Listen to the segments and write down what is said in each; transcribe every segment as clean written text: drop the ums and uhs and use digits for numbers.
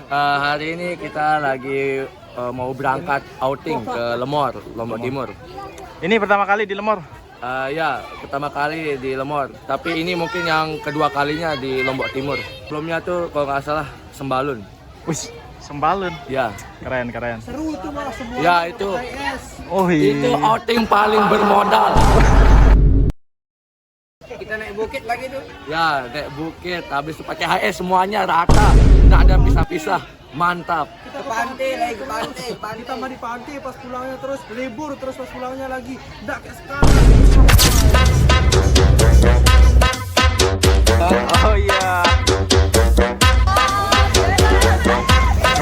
Hari ini kita lagi mau berangkat outing ke Lemor, Lombok Timur. Ini pertama kali di Lemor? Ya, pertama kali di Lemor. Tapi ini mungkin yang kedua kalinya di Lombok Timur. Sebelumnya tuh kalau nggak salah Sembalun. Wih, Sembalun? Ya. Keren, keren. Seru itu malah semua. Ya itu. Oh iya. Itu outing paling bermodal. Kita naik bukit lagi tuh. Ya, naik bukit. Habis itu pakai HS semuanya rata. Nggak ada pisah-pisah. Mantap. Kita ke pantai lagi ke pantai. Kita mah di pantai pas pulangnya terus libur terus pas pulangnya lagi. Nggak kayak sekarang. Oh iya.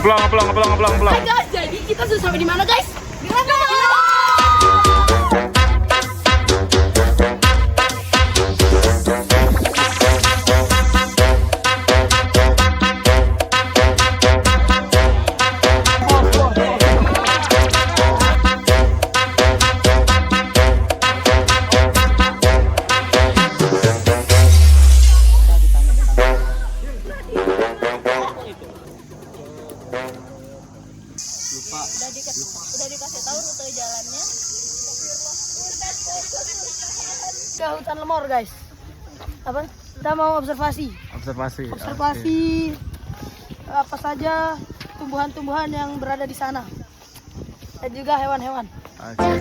Ngeblong. Guys, jadi kita sudah sampai di mana, guys? Di mana? Udah dikasih tahu rute jalannya. Ke hutan Lemor, guys. Apa? Kita mau observasi. Observasi. Apa saja tumbuhan-tumbuhan yang berada di sana. Dan juga hewan-hewan. Oke.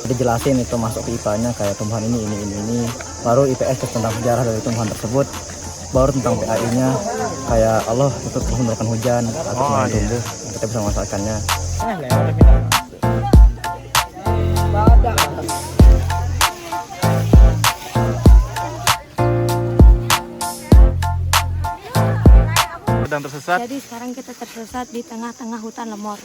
Dijelasin itu masuk ke IPA-nya kayak tumbuhan ini, baru IPS tentang sejarah dari tumbuhan tersebut, baru tentang PAI-nya kayak Allah itu menurunkan hujan atau tumbuh kita bisa memanfaatkannya. Sedang tersesat. Jadi sekarang kita tersesat di tengah-tengah hutan Lemor.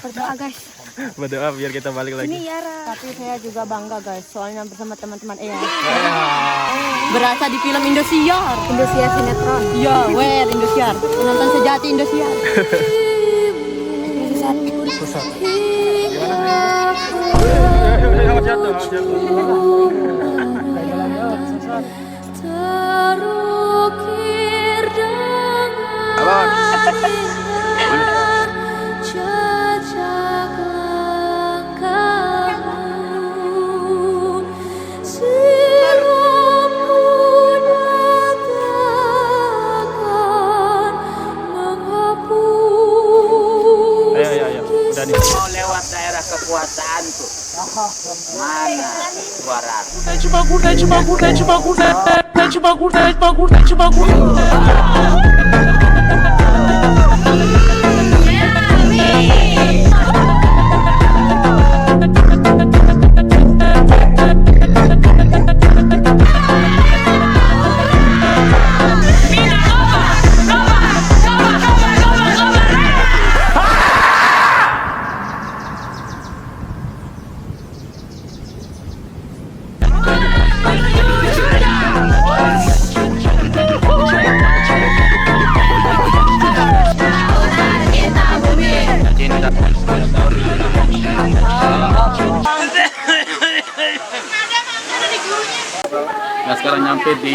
Berdoa, guys. Berdoa biar kita balik lagi. Ini Yara. Tapi saya juga bangga, guys, soalnya bersama teman-teman berasa di film Indosiar. Indosiar sinetron. Iya, Indosiar. Penonton sejati Indosiar. Sesat. Jatuh. Ayo. Udah nih. Mau lewat daerah kekuasaan tuh. Mana suara? Nah, sekarang nyampe di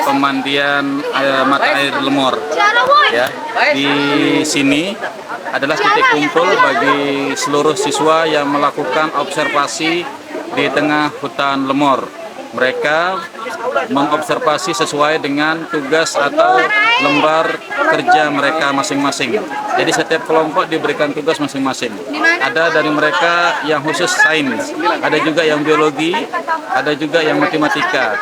pemandian mata air Lemor. Ya, di sini adalah titik kumpul bagi seluruh siswa yang melakukan observasi di tengah hutan Lemor. Mereka mengobservasi sesuai dengan tugas atau lembar kerja mereka masing-masing. Jadi setiap kelompok diberikan tugas masing-masing. Ada dari mereka yang khusus sains, ada juga yang biologi, ada juga yang matematika.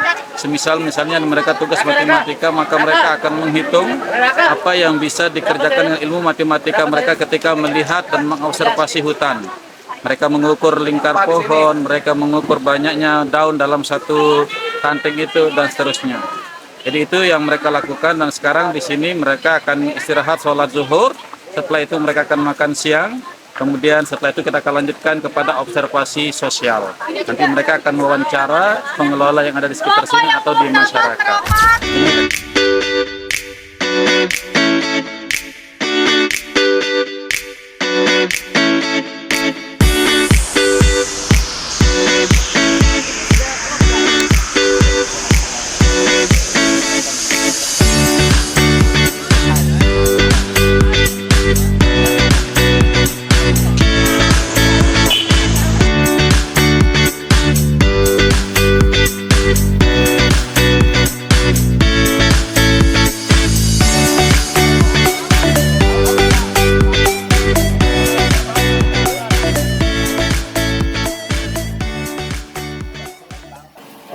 Misalnya mereka tugas matematika, maka mereka akan menghitung apa yang bisa dikerjakan dengan ilmu matematika mereka ketika melihat dan mengobservasi hutan. Mereka mengukur lingkar pohon, mereka mengukur banyaknya daun dalam satu ranting itu, dan seterusnya. Jadi itu yang mereka lakukan, dan sekarang di sini mereka akan istirahat sholat zuhur. Setelah itu mereka akan makan siang. Kemudian setelah itu kita akan lanjutkan kepada observasi sosial. Nanti mereka akan mewawancara pengelola yang ada di sekitar sini atau di masyarakat.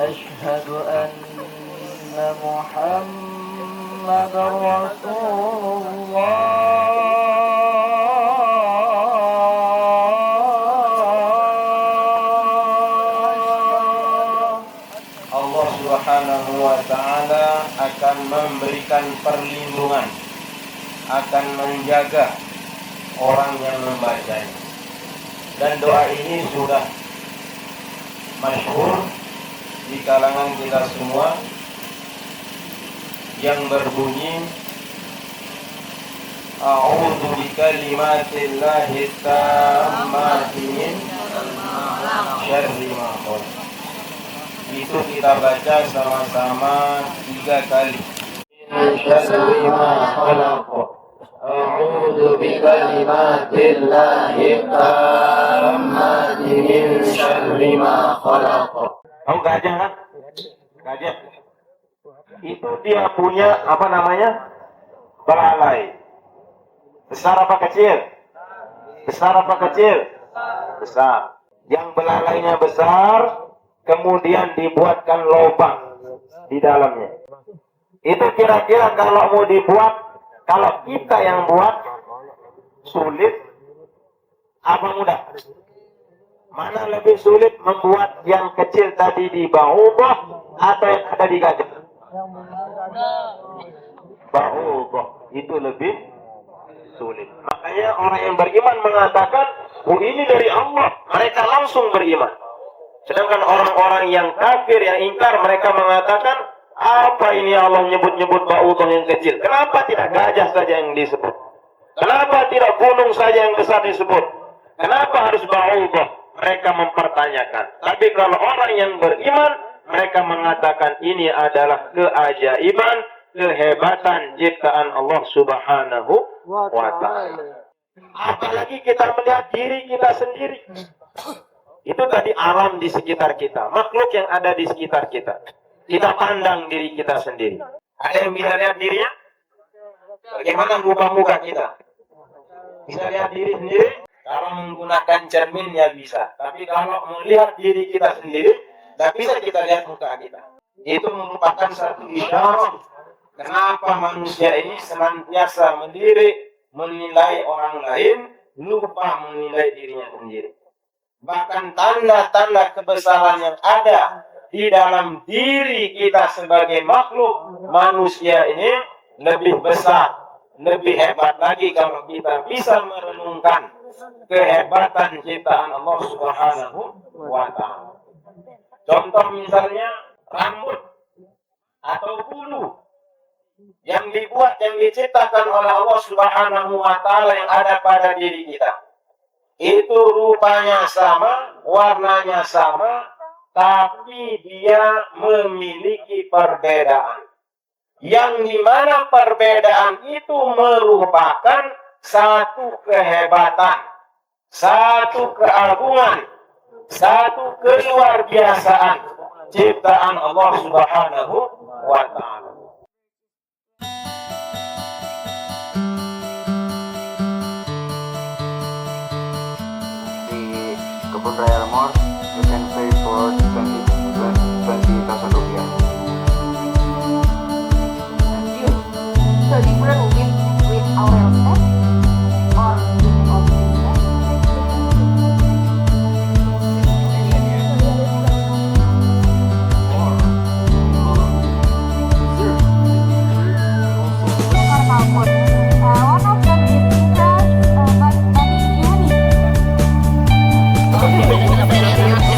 أشهد أن محمد رسول الله. Allah Subhanahu wa Ta'ala akan memberikan perlindungan, akan menjaga orang yang membacanya. Dan doa ini sudah masyhur di kalangan kita semua, yang berbunyi A'udzu bikalimatillahi tammati min syarri ma khalaq. Itu kita baca sama-sama 3 kali. Min syarri ma khalaq. A'udzu bikalimatillahi tammati min syarri ma khalaq. Oh, gajah kan? Gajah. Itu dia punya apa namanya? Belalai. Besar apa kecil? Besar apa kecil? Besar. Yang belalainya besar, kemudian dibuatkan lubang di dalamnya. Itu kira-kira kalau mau dibuat, kalau kita yang buat, sulit apa mudah? Mana lebih sulit, membuat yang kecil tadi di ba'udah atau yang ada di gajah? Ba'udah itu lebih sulit. Makanya orang yang beriman mengatakan, oh ini dari Allah, mereka langsung beriman. Sedangkan orang-orang yang kafir, yang ingkar, mereka mengatakan, apa ini Allah nyebut-nyebut ba'udah yang kecil? Kenapa tidak gajah saja yang disebut? Kenapa tidak gunung saja yang besar disebut? Kenapa harus ba'udah? Mereka mempertanyakan. Tapi kalau orang yang beriman, mereka mengatakan ini adalah keajaiban, kehebatan ciptaan Allah Subhanahu wa Ta'ala. Apalagi kita melihat diri kita sendiri. Itu tadi alam di sekitar kita, makhluk yang ada di sekitar kita. Kita pandang diri kita sendiri. Ada yang bisa lihat dirinya? Bagaimana muka-muka kita? Bisa lihat diri sendiri? Kalau menggunakan cermin ya bisa. Tapi kalau melihat diri kita sendiri, tidak bisa kita lihat muka kita. Itu merupakan satu isyarat. Kenapa manusia ini senantiasa menilai orang lain, lupa menilai dirinya sendiri. Bahkan tanda-tanda kebesaran yang ada di dalam diri kita sebagai makhluk manusia ini lebih besar, lebih hebat lagi kalau kita bisa merenungkan kehebatan ciptaan Allah Subhanahu wa Ta'ala. Contoh misalnya rambut atau bulu yang dibuat, yang diciptakan oleh Allah Subhanahu wa Ta'ala yang ada pada diri kita. Itu rupanya sama, warnanya sama, tapi dia memiliki perbedaan. Yang dimana perbedaan itu merupakan satu kehebatan, satu keagungan, satu keluar biasaan ciptaan Allah Subhanahu wa Ta'ala. Di Kebun Raya Lemor, you can pay for 20,000 rupiah. So different with our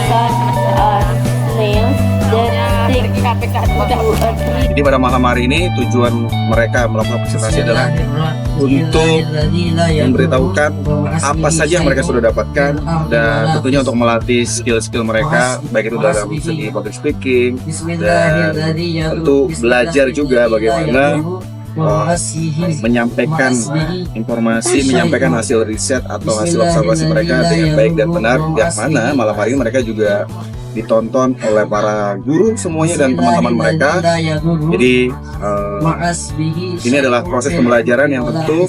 step or snails that stick Jadi pada malam hari ini tujuan mereka melakukan presentasi adalah untuk memberitahukan apa saja yang mereka sudah dapatkan dan tentunya untuk melatih skill-skill mereka, baik itu dalam segi public speaking dan tentu belajar juga bagaimana menyampaikan informasi, menyampaikan hasil riset atau hasil observasi mereka dengan baik dan benar, yang mana malam hari ini mereka juga ditonton oleh para guru semuanya dan teman-teman mereka. Jadi ini adalah proses pembelajaran yang tentu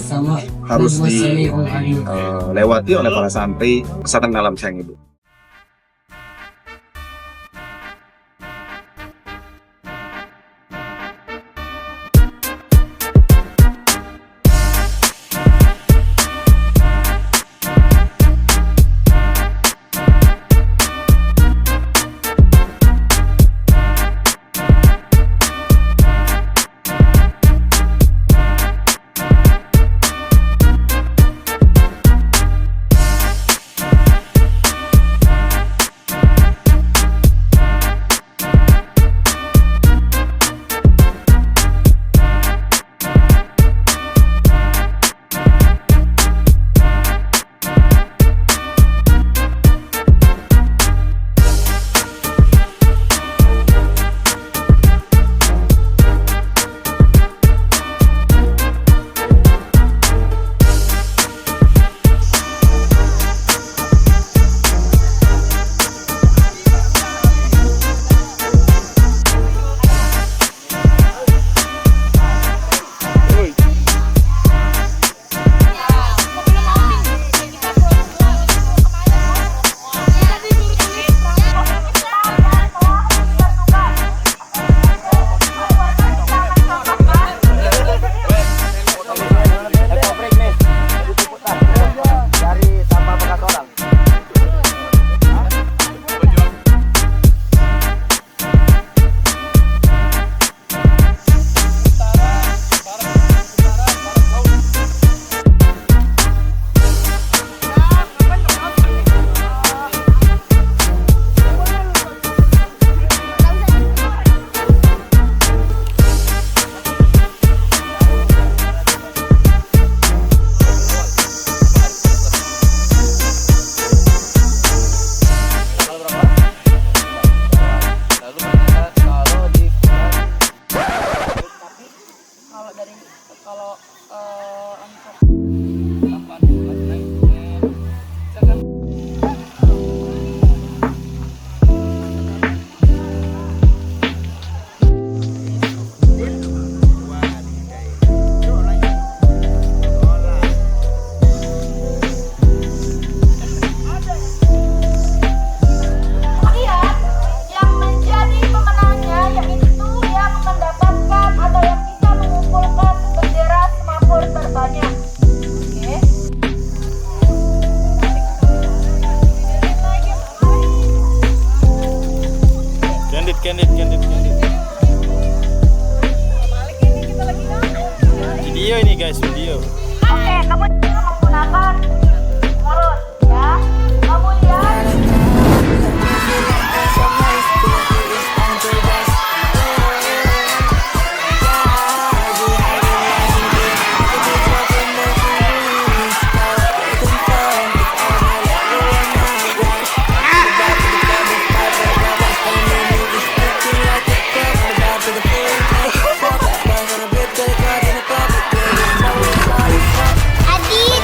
harus dilewati oleh para santri pesantren Alam Sayang Ibu. Video ini guys, video. Oke, kamu menggunakan ngurus ya. Kamu lihat. Adit,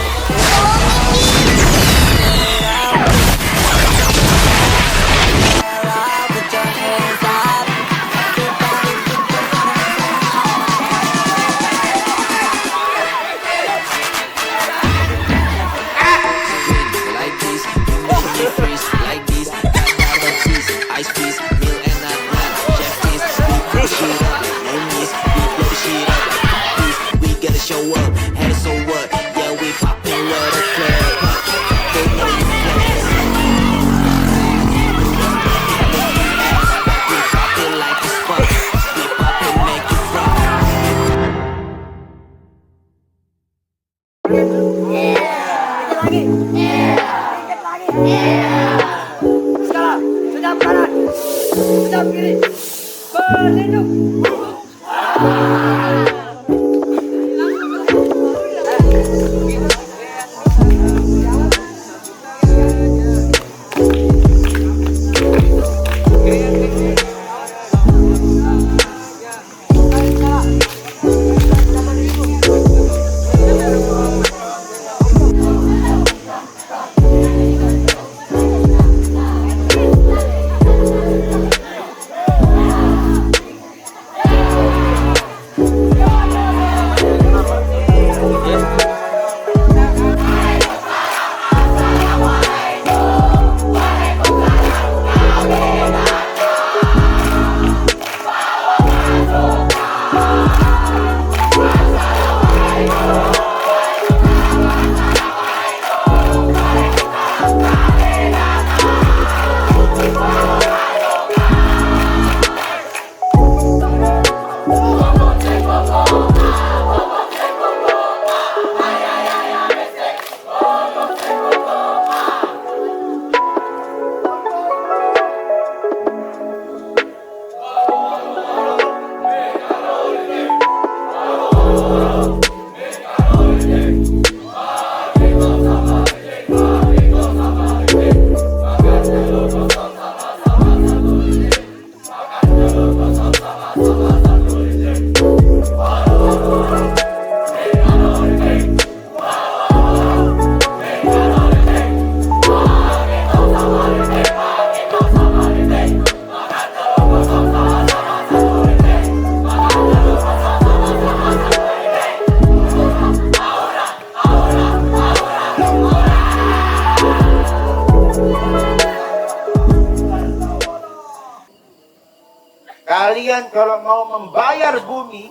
Kalian kalau mau membayar bumi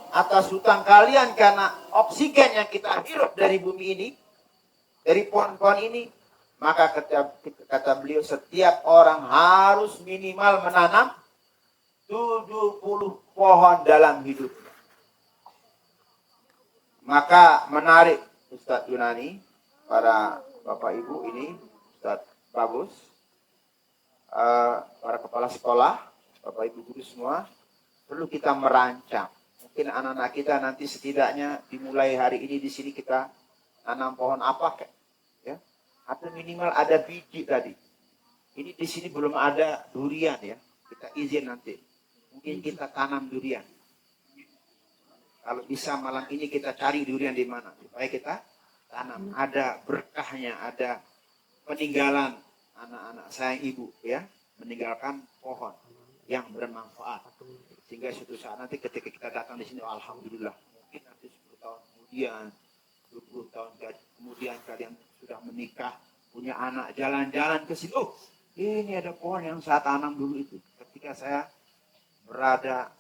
atas hutang kalian karena oksigen yang kita hirup dari bumi ini, dari pohon-pohon ini, maka kata beliau setiap orang harus minimal menanam 70 pohon dalam hidupnya. Maka menarik Ustadz Yunani, para Bapak Ibu ini, Ustadz Bagus, para kepala sekolah, Bapak Ibu guru semua, perlu kita merancang. Mungkin anak-anak kita nanti setidaknya dimulai hari ini di sini kita tanam pohon apa, ya? Atau minimal ada biji tadi. Ini di sini belum ada durian ya. Kita izin nanti. Mungkin kita tanam durian. Kalau bisa malam ini kita cari durian di mana supaya kita tanam. Ada berkahnya, ada peninggalan anak-anak sayang ibu ya, meninggalkan pohon yang bermanfaat. Sehingga suatu saat nanti ketika kita datang di sini, alhamdulillah, mungkin nanti 10 tahun kemudian, 20 tahun kemudian kalian sudah menikah, punya anak, jalan-jalan ke sini. Oh, ini ada pohon yang saya tanam dulu itu. Ketika saya berada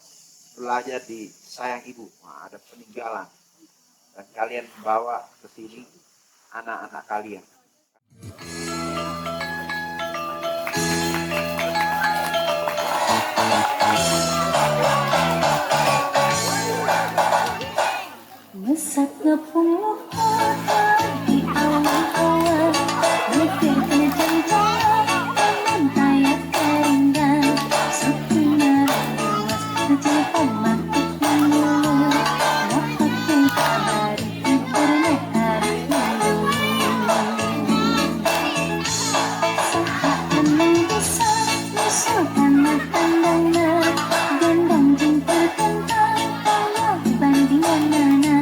belajar di sayang ibu, nah, ada peninggalan. Dan kalian bawa ke sini anak-anak kalian. Mesaknya puluh di awan-awan, mikirnya jengkol, menayat keringan, sepinya luas, kecil pematik mulu, dapat dikabari tidurnya hari dulu. Saat menang bisa, musuh tanah tandangnya, gendang jempol kentang, kalau dibandingkan mana.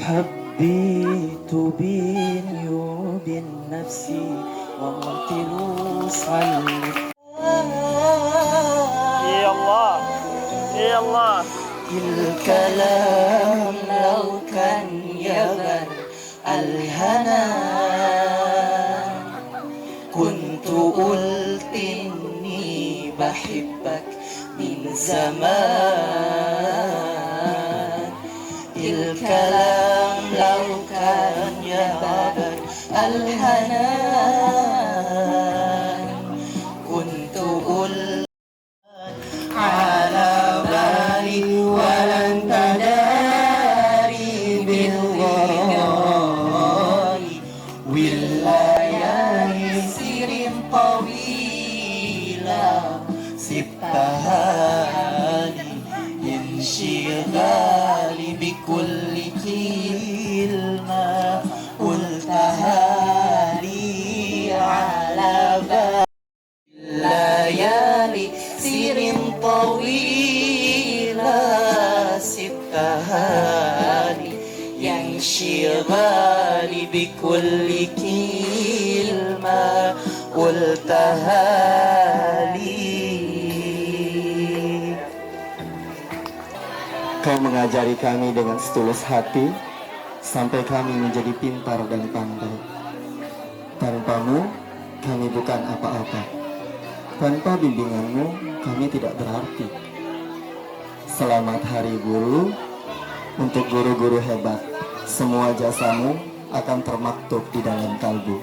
حبيت بيني وبين نفسي وقلت له صلي Ya Allah, Ya Allah. الكلام لو كان يغر الهنا كنت قلت إني بحبك من زمان الكلام لو كان يغر الحنان كنت قلت على بالي ولن تداري بالغرام والليالي سير طويلة سبتها لي انشغالي بكل كلمة قلتها لي على بالي الليالي سير طويلة سبتها لي انشغالي بكل كلمة قلتها لي. Kau mengajari kami dengan setulus hati sampai kami menjadi pintar dan pandai. Tanpamu kami bukan apa-apa. Tanpa bimbinganmu kami tidak berarti. Selamat Hari Guru untuk guru-guru hebat. Semua jasamu akan termaktub di dalam kalbu.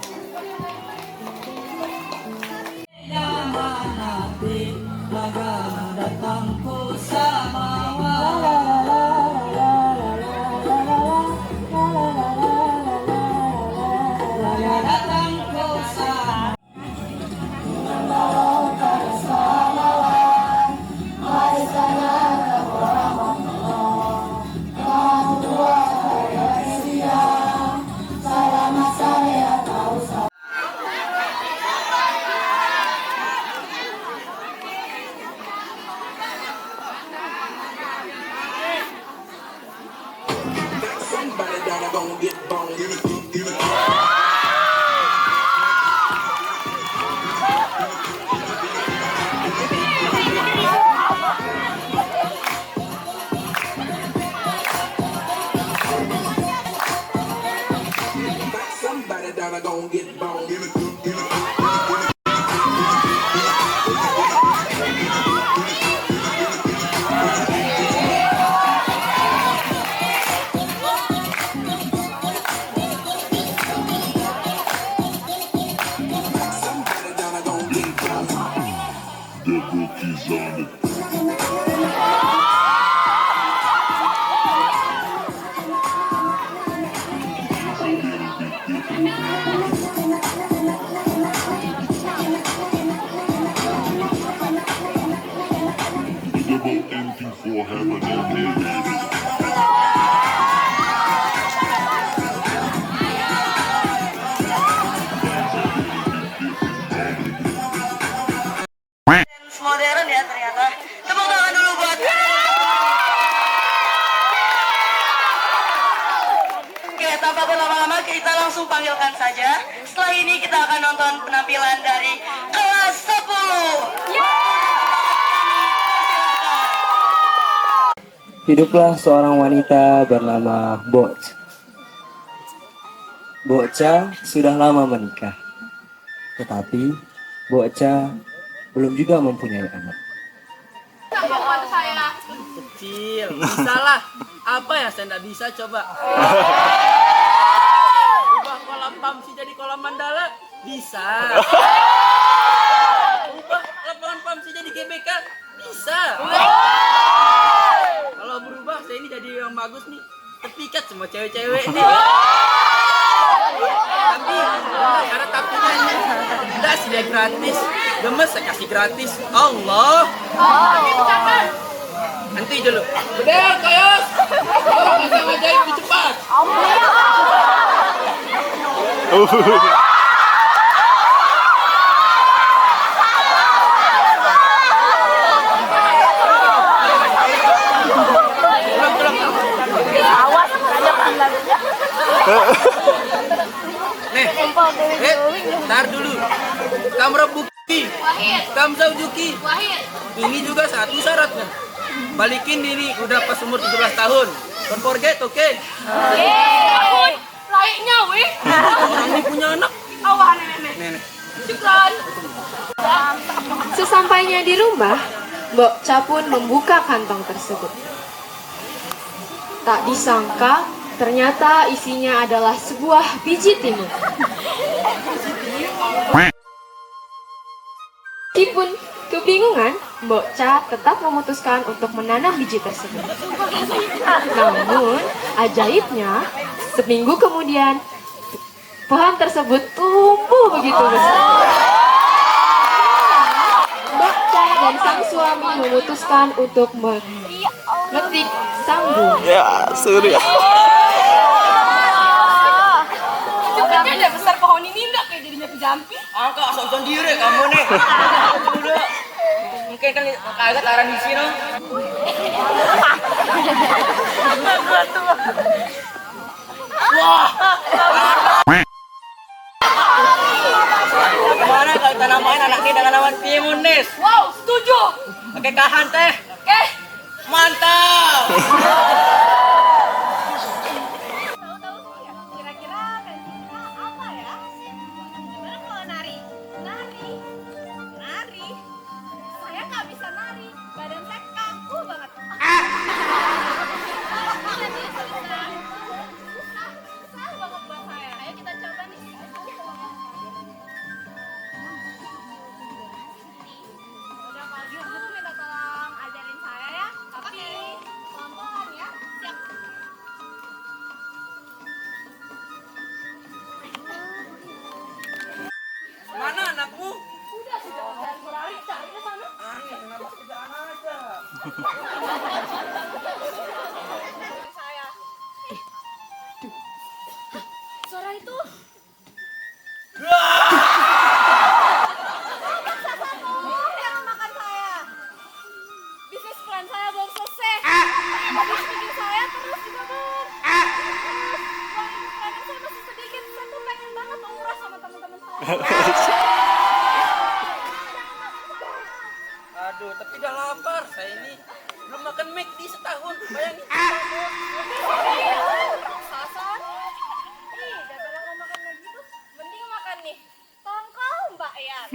Modern ya ternyata. Tepuk tangan dulu buat. Oke, tanpa berlama-lama kita langsung panggilkan saja. Setelah ini kita akan nonton penampilan dari kelas 10. Hiduplah seorang wanita bernama Boch. Bocha sudah lama menikah, tetapi Bocha belum juga mempunyai anak. Kecil, bisa lah. Apa yang saya tidak bisa coba? Ubah kolam pamsi jadi kolam mandala, bisa. Ubah lapangan pamsi jadi GBK, bisa. Kalau berubah, saya ini jadi yang bagus nih. Terpikat semua cewek-cewek nih. Tapi ada tapinya nih. Tidak sih dia gratis. Gemes saya kasih gratis. Allah. Nanti dulu. Bedel, Kayos. Oh, yang ajaib lebih cepat. Awas, tanyakan lagunya. Nih, ntar dulu. Kamera bukti. Kamzau Juki. Ini juga satu syaratnya. balikin diri udah pas umur 17 tahun. Don't forget, oke? Tahun laiknya weh. Orang ini punya anak. Awah nenek. Syukran. Sesampainya di rumah, Mbok Ca pun membuka kantong tersebut. Tak disangka, ternyata isinya adalah sebuah biji timun. Meskipun kebingungan, Mbok Ca tetap memutuskan untuk menanam biji tersebut. Namun, ajaibnya, seminggu kemudian, pohon tersebut tumbuh begitu besar. Mbok Ca dan sang suami memutuskan untuk memetik sang buah. Ya, surya. Itu kan ada besar pohon ini enggak kayak jadinya pejampi. Angka asal sendiri kamu nih. Udah. Mungkin kan kagak taran di sini. Wah. Gimana kalau kita namain anak ini dengan nama timun, Nis? Wow, setuju. Oke, kahan teh. Oke. Mantap. Kira-kira Kancika apa ya? Gimana kalau nari? Nari? Saya nggak bisa nari. Badan saya kaku banget. Susah banget buat saya. Ayo kita coba nih. Udah Pak Gil, aku minta tolong ajarin saya ya. Tapi pelan-pelan ya. Siap. Mana anakmu? Udah jangan berlari, cari ke sana. Kenapa kerjaan aja? Saya. Suara itu. Yang makan saya. Bisnis plan saya belum selesai. Habis bikin saya terus dibakar. Terus, uang planner saya masih sedikit. Saya tuh pengen banget menguras sama teman-teman saya. Aduh, tapi udah lapar. Saya ini belum makan McD setahun. Bayangin. Raksasa. Ih, daripada kau makan kayak gitu, mending makan nih. Tongkol Mbak Yan.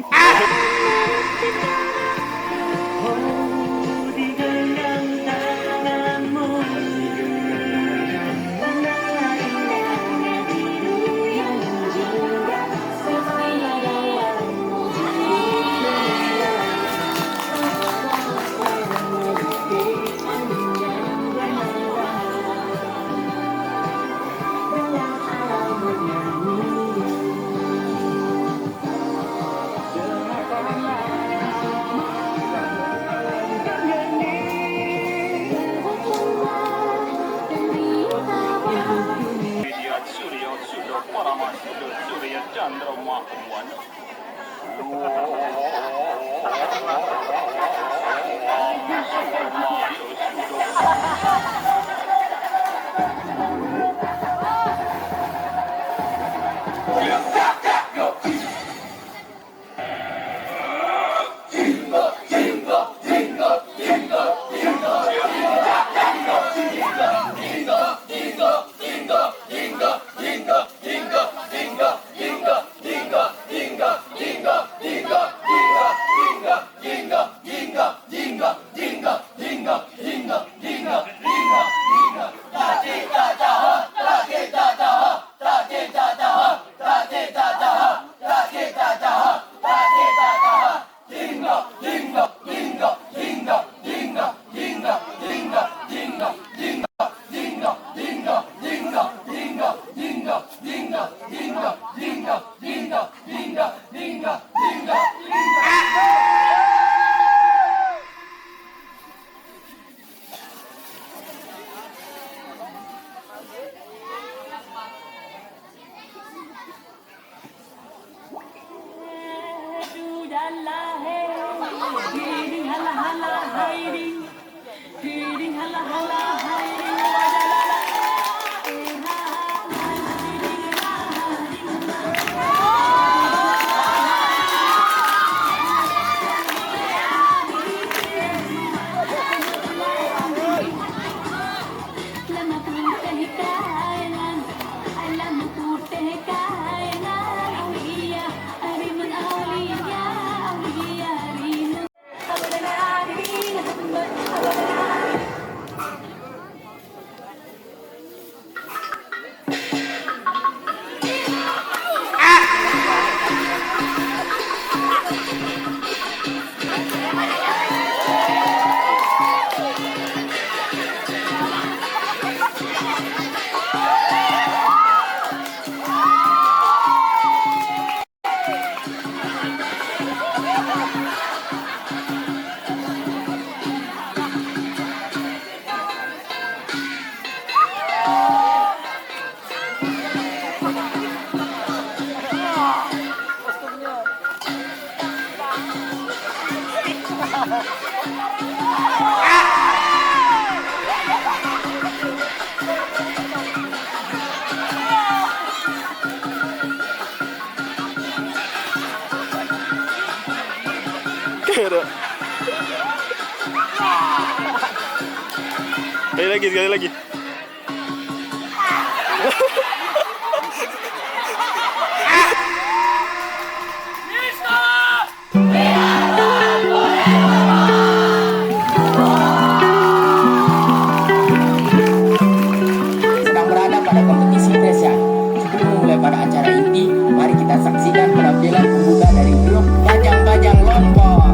Sekali lagi. Sedang berada pada kompetisi tes ya. Sebelum memulai pada acara inti, mari kita saksikan penampilan pemuda dari grup Bajang-Bajang Lombok.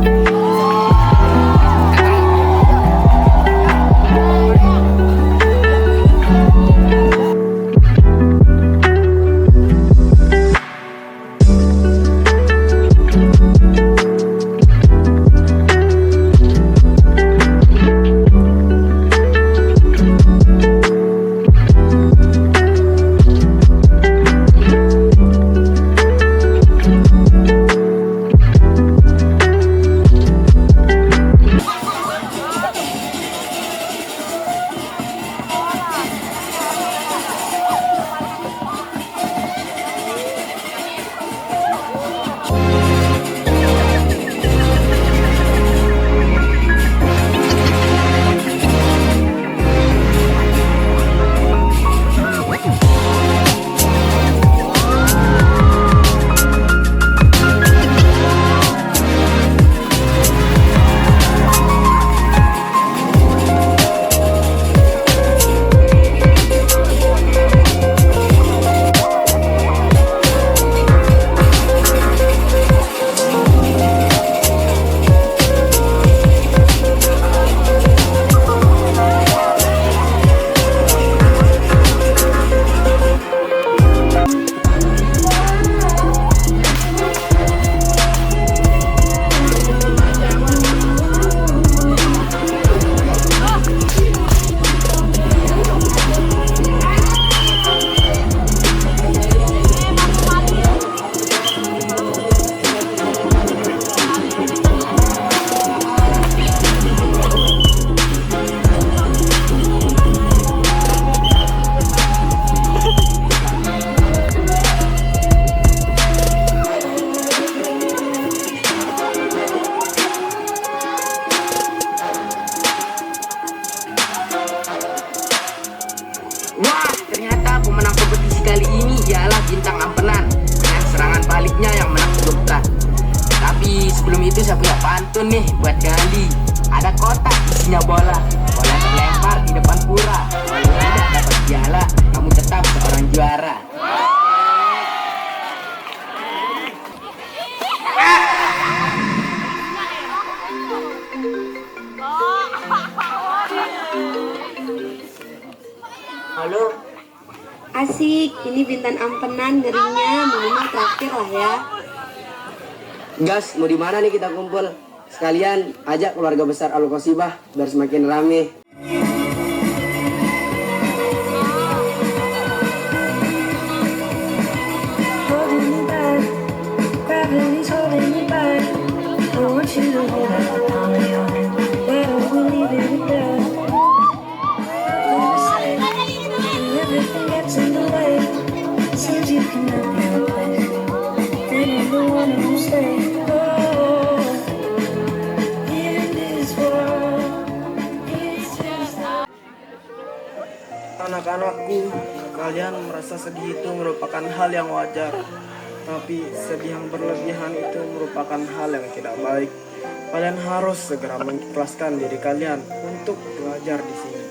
Wah, ternyata pemenang kompetisi kali ini ialah Bintang Ampenan dengan serangan baliknya yang menakjubkan. Tapi sebelum itu saya punya pantun nih buat Gali. Ada kotak isinya bola, bola terlempar di depan pura. Kalau tidak dapat piala, kamu tetap seorang juara. Halo. Asik, ini Bintang Ampenan ngerinya minimal terakhir lah ya. Gas, mau di mana nih kita kumpul? Sekalian ajak keluarga besar Al-Qasibah biar semakin rame. Anak-anakku, kalian merasa sedih itu merupakan hal yang wajar. Tapi sedih yang berlebihan itu merupakan hal yang tidak baik. Kalian harus segera mengikhlaskan diri kalian untuk belajar di sini.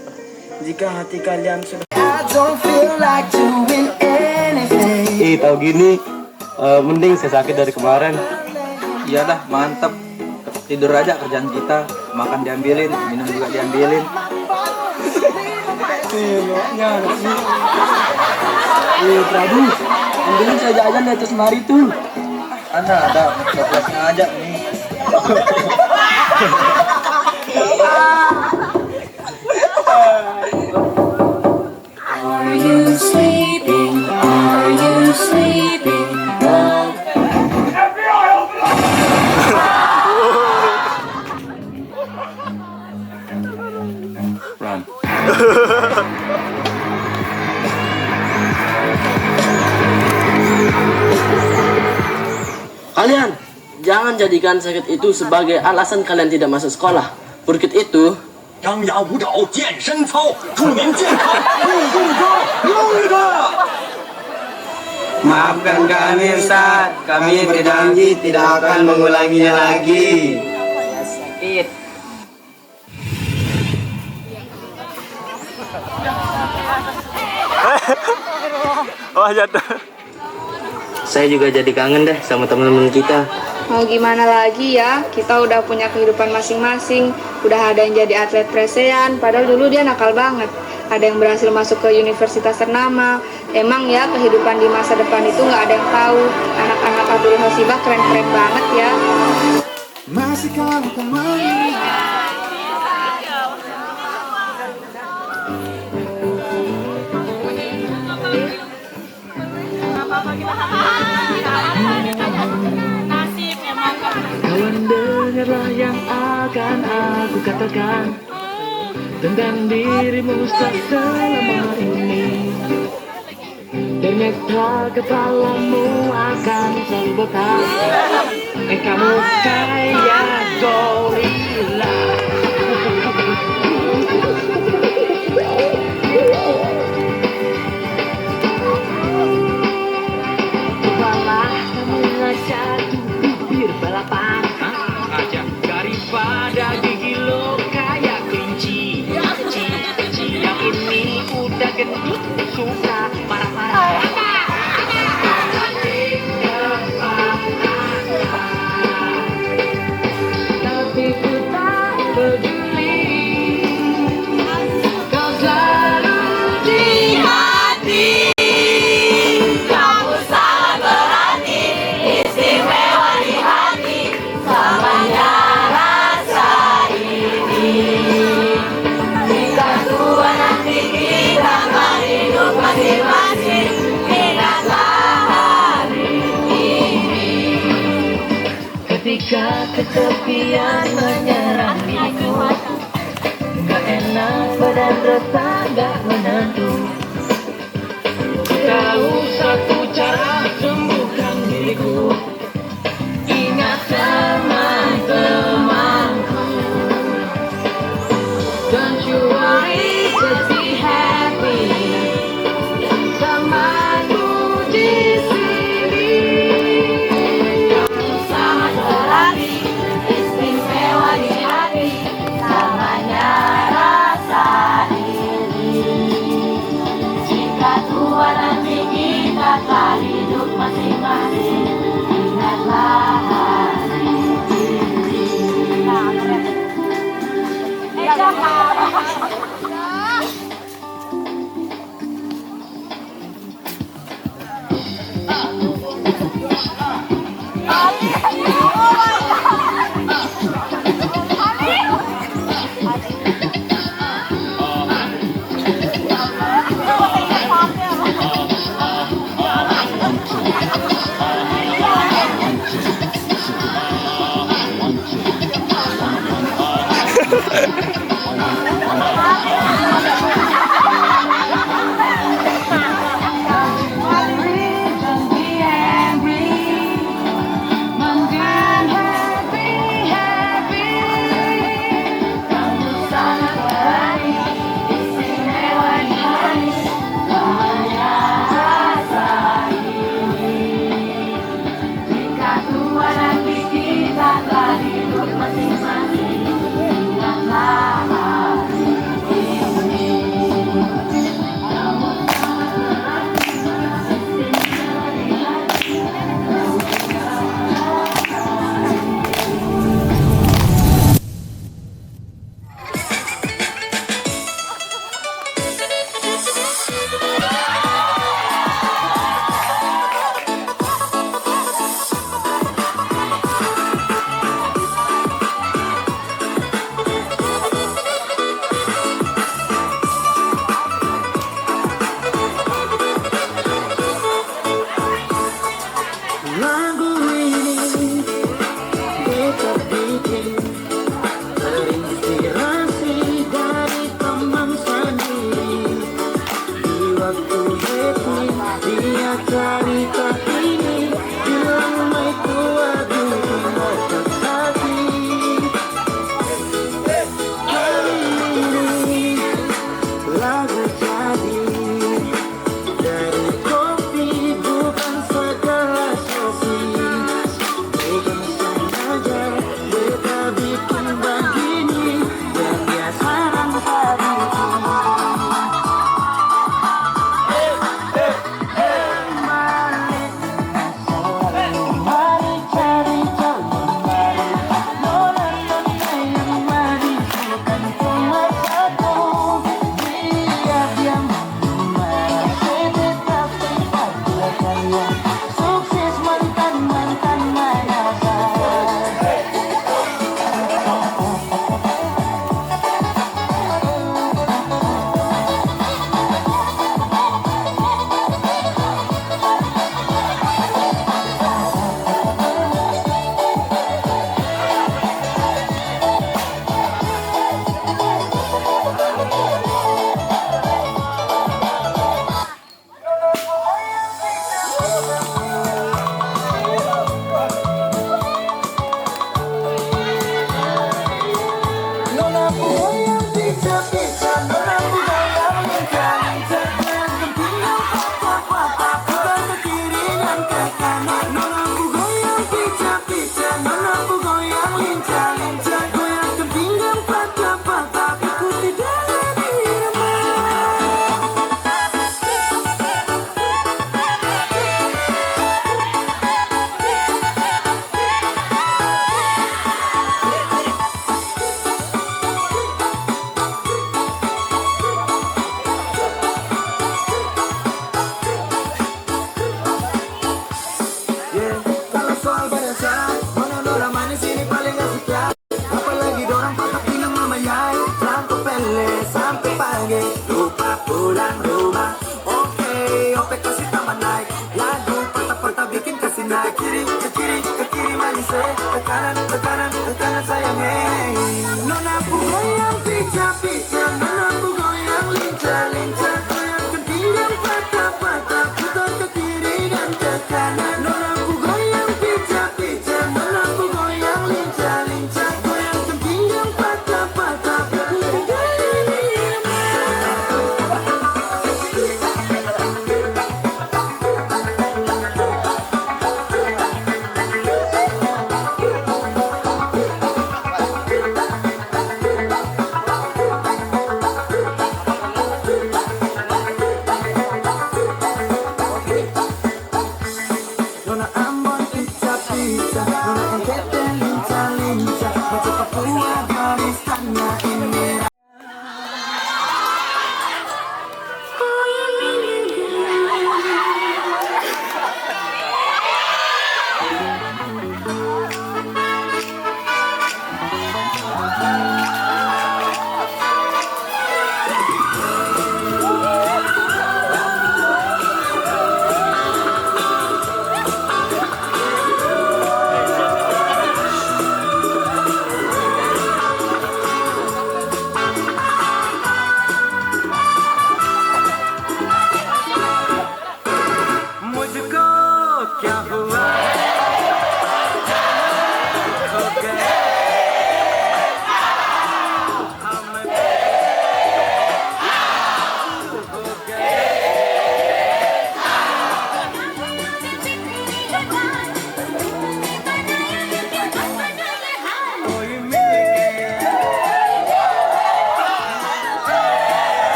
Jika hati kalian sudah tahu gini, mending saya sakit dari kemarin. Iyalah, mantap. Tidur aja kerjaan kita, makan diambilin, minum juga diambilin. Prabu, ambilin saja aja di atas lemari tuh. Ada, coklatnya aja nih. Are you sleeping? Are you sleeping? Run. Kalian jangan jadikan sakit itu sebagai alasan kalian tidak masuk sekolah. Bukit itu Maafkan kami Ustaz, kami berjanji tidak akan mengulanginya lagi. sakit. Oh jatuh. Saya juga jadi kangen deh sama teman-teman kita. Mau gimana lagi ya, kita udah punya kehidupan masing-masing. Udah ada yang jadi atlet presean, padahal dulu dia nakal banget. Ada yang berhasil masuk ke universitas ternama. Emang ya kehidupan di masa depan itu nggak ada yang tahu. Anak-anak Abdul Hasibah keren-keren banget ya. Masih kamu kembali. Kawan, dengarlah yang akan aku katakan tentang dirimu selama ini. Ternyata kepalamu akan selalu botak. Kamu kayak gorila. Cobalah kamu ngajak bibir balapan. Daripada gigi lo kayak kelinci. Yang ini udah gendut suka marah-marah. Tapi ku tak peduli. Kau selalu di hati. Kamu sangat berarti, istimewa di hati. Selamanya rasa ini. Jika tua nanti kita akan hidup masing-masing. Ingatlah hari ini. Ketika kesepian menyerang diriku, gak enak badan rasa gak menentu. Tahu satu cara sembuhkan diriku. Ingat teman-temanku. Don't you worry, just be happy. Temanku di sini. Kamu sangat berarti, istimewa di hati. Namanya rasa ini. Jika tua nanti kita akan hidup masing-masing. Ingatlah hari ini. Masing-masing ingatlah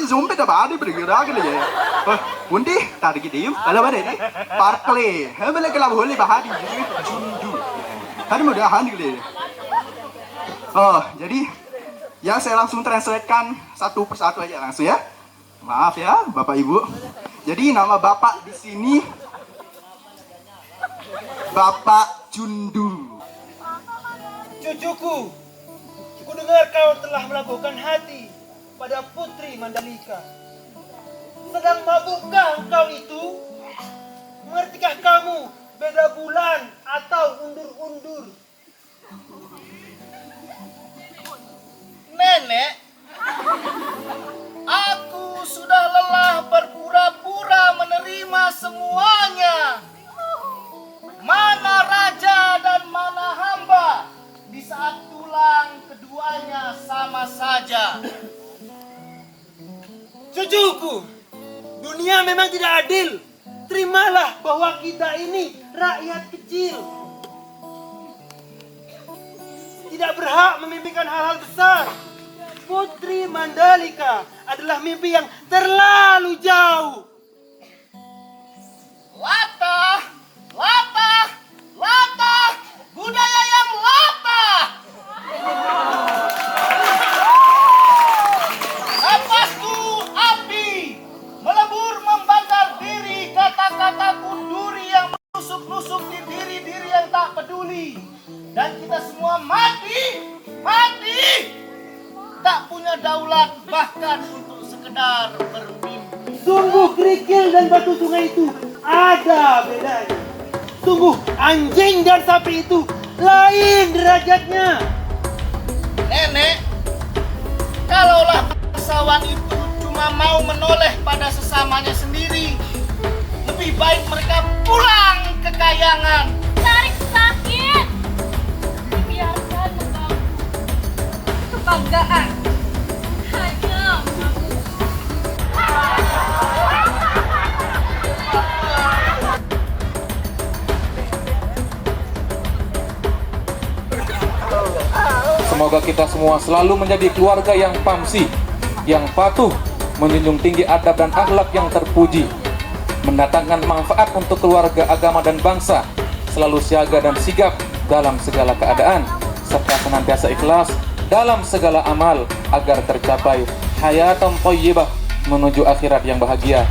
Zombie dah badi bergerak lagi. Undi tadi kita kalau ada ni Barclay, hemele kalau boleh bahadi junju. Hari muda handi lagi. Jadi yang saya langsung translatekan satu persatu aja langsung ya. Maaf ya Bapak Ibu. Jadi nama Bapak di sini Bapak Jundu. Cucuku, ku dengar kau telah melakukan hati pada Putri Mandalika. Sedang mabukkah engkau itu? Mengertikah kamu beda bulan atau undur-undur? Nenek, aku sudah lelah berpura-pura menerima semuanya. Mana raja dan mana hamba, di saat tulang keduanya sama saja. Cucuku, dunia memang tidak adil. terimalah bahwa kita ini rakyat kecil. Tidak berhak memimpikan hal-hal besar. Putri Mandalika adalah mimpi yang terlalu jauh. Latah, latah, latah, budaya yang latah. Napasku api, melebur membakar diri, kata-kataku duri yang menusuk-nusuk di diri-diri yang tak peduli. Dan kita semua mati, mati. Tak punya daulat bahkan untuk sekedar bermimpi. Sungguh kerikil dan batu sungai itu ada bedanya. Sungguh anjing dan sapi itu lain derajatnya. Nenek, kalaulah bangsawan itu cuma mau menoleh pada sesamanya sendiri, lebih baik mereka pulang ke kayangan. Tarik sakit. Biarkan mengganggu. Kebanggaan. Hanya Semoga kita semua selalu menjadi keluarga yang pamsi, yang patuh, menjunjung tinggi adab dan akhlak yang terpuji, mendatangkan manfaat untuk keluarga, agama, dan bangsa, selalu siaga dan sigap dalam segala keadaan, serta senantiasa ikhlas dalam segala amal agar tercapai hayatan thayyibah menuju akhirat yang bahagia.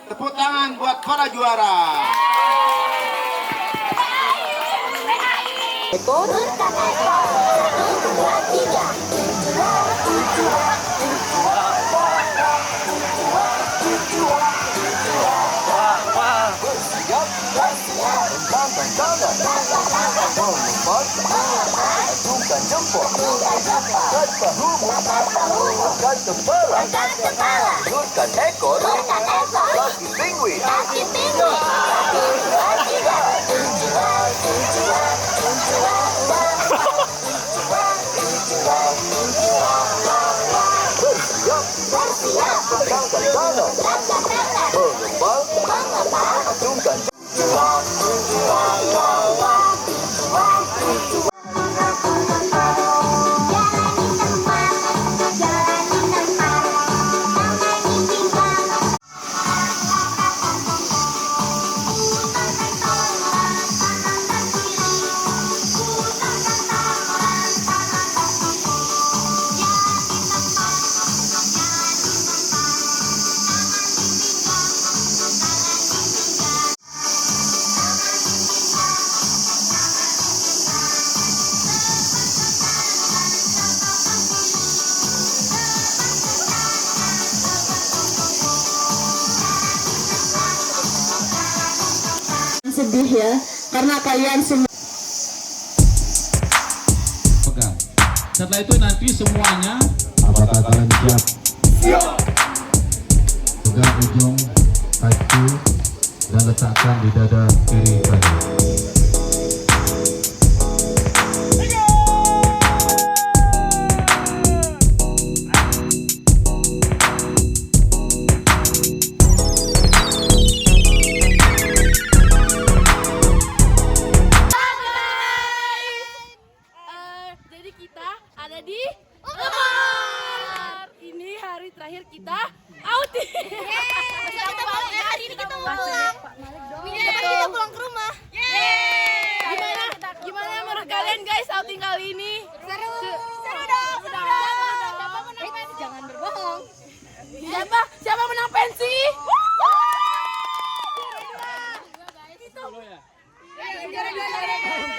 Tepuk tangan buat para juara. Sedih ya, karena kalian semua. Pegang. Setelah itu nanti semuanya. Apakah kalian siap? Siap. Pegang ujung kaki dan letakkan di dada kiri kalian. Di Lemor. Ini hari terakhir kita outing. Kita pulang ya, hari ini kita mau pulang. Kita pulang ke rumah. Gimana menurut kalian guys outing kali ini? Seru dong. Jangan berbohong. Siapa menang pensi?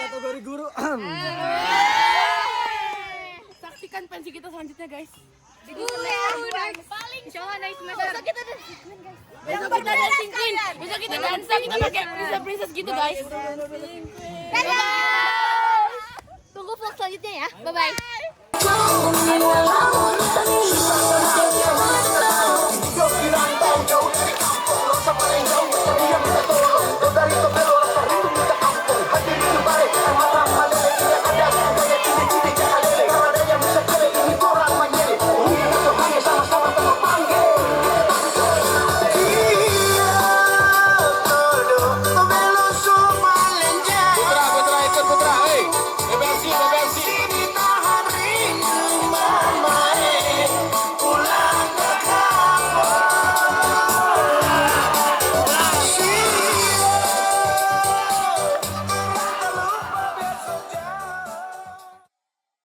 Kategori guru. Saksikan pensi kita selanjutnya guys. Paling insya Allah naik semester. Besok kita dancing queen. Besok kita dansa, kita pakai princess gitu guys. Tunggu vlog selanjutnya ya. Bye bye.